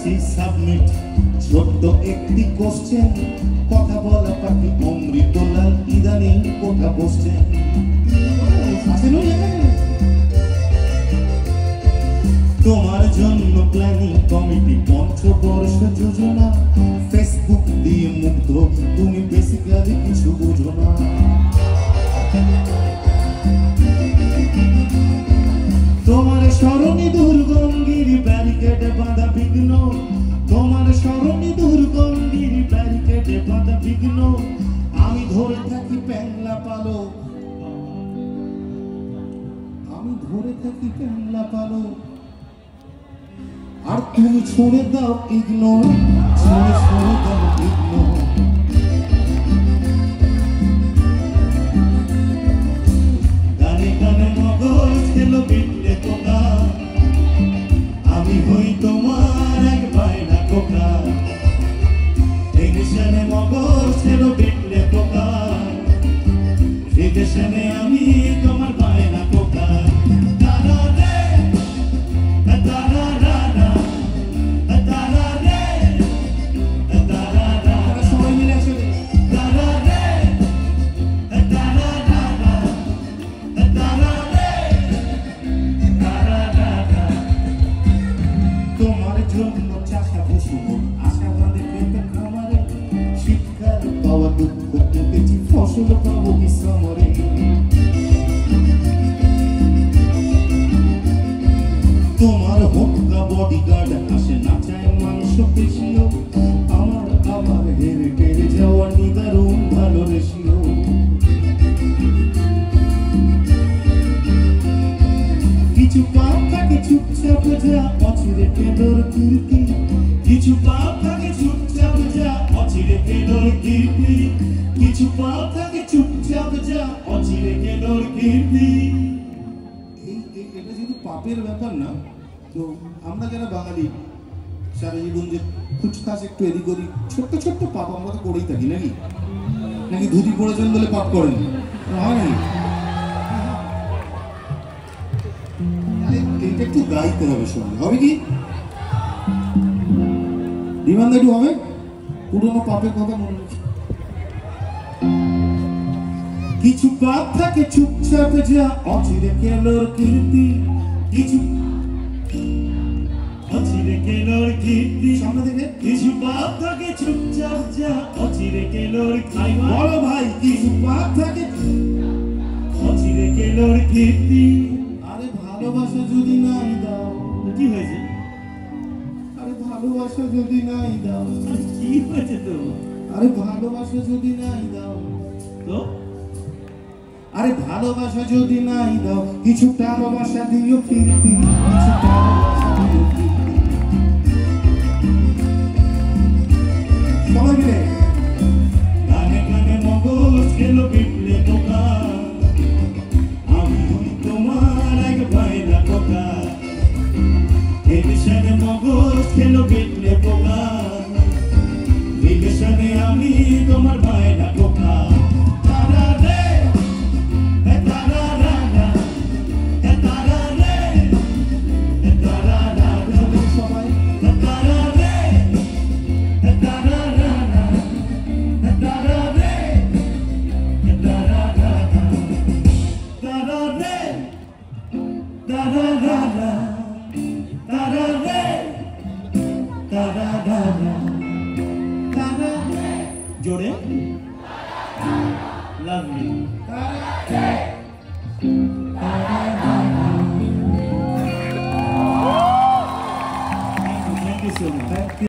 করেছি সাবমিট ছোট্ট একটি কোশ্চেন কথা বলা পাখি অমৃতলাল ইদানিং কোথা বসছেন তোমার জন্য প্ল্যানিং কমিটি পঞ্চবর্ষ যোজনা ফেসবুক দিয়ে মুগ্ধ তুমি বেসিক্যালি কিছু বুঝো না তোমার স্মরণী দুর্গঙ্গির ব্যারিকেডে বাঁধা বিঘ্ন তোমার স্মরণী দুর্গঙ্গির ব্যারিকেডে বাঁধা বিঘ্ন আমি ধরে থাকি প্যাংলা পালো আমি ধরে থাকি প্যাংলা পালো আর তুমি ছুঁড়ে দাও ইগনোর ছুঁড়ে দাও ইগনোর গানে গানে মগজ খেলো বিটলে কোকা আমি হই তোমার এক বাইনা কোকা রিলেশনে মগজ খেলো বিটলে কোকা রিলেশনে আমি তোমার বাইনা কোকা ফসল পাবো বিশ্রামরে তোমার হোক্কা বডিগার্ড আসে না চায় মাংস পেশিও আমার আবার হেরে টেরে যাওয়া নিদারুণ ভালো রেশিও কিছু পাপ থাকে চুপচাপ যা অচিরে পেদর কীর্তি কিছু পাপ থাকে চুপচাপ যা অচিরে পেদর কীর্তি কিছু পাপ থাকে চুপচাপ যা অচিরে পেদর কীর্তি এটা যদি পাপের ব্যাপার না তো আমরা যারা বাঙালি সারা জীবন যে খুচখাস একটু এদিক ওদিক ছোট্ট ছোট্ট পাপ আমরা তো করেই থাকি নাকি নাকি ধুতি পড়েছেন বলে পাপ করেন হয় নাকি এইটা একটু গাইতে হবে সঙ্গে হবে কি বিমান একটু হবে পুরোনো পাপের কথা মনে হচ্ছে কিছু পাপ থাকে চুপচাপ যা অচিরে কেলোর কীর্তি কিছু অচিরে কেলোর কীর্তি সামনে থেকে কিছু পাপ থাকে চুপচাপ যা অচিরে কেলোর কীর্তি বলো ভাই কিছু পাপ থাকে অচিরে কেলোর কীর্তি আরে ভালোবাসা যদি নাই দাও কি হয়েছে আরে ভালোবাসা যদি নাই দাও কি হয়েছে তো আরে ভালোবাসা যদি নাই দাও তো আরে ভালোবাসা যদি নাই দাও কিছু ভালোবাসা দিও ফিরতি কিছু ভালোবাসা দিও ফিরতি সবাই মিলে গানে গানে মগজ খেলো বিটলে কোকা আমি হই তোমার এক বাইনা কোকা রিলেশনে মগজ খেলো বিটলে কোকা রিলেশনে আমি তোমার বাইনা কোকা जोड़े लव यू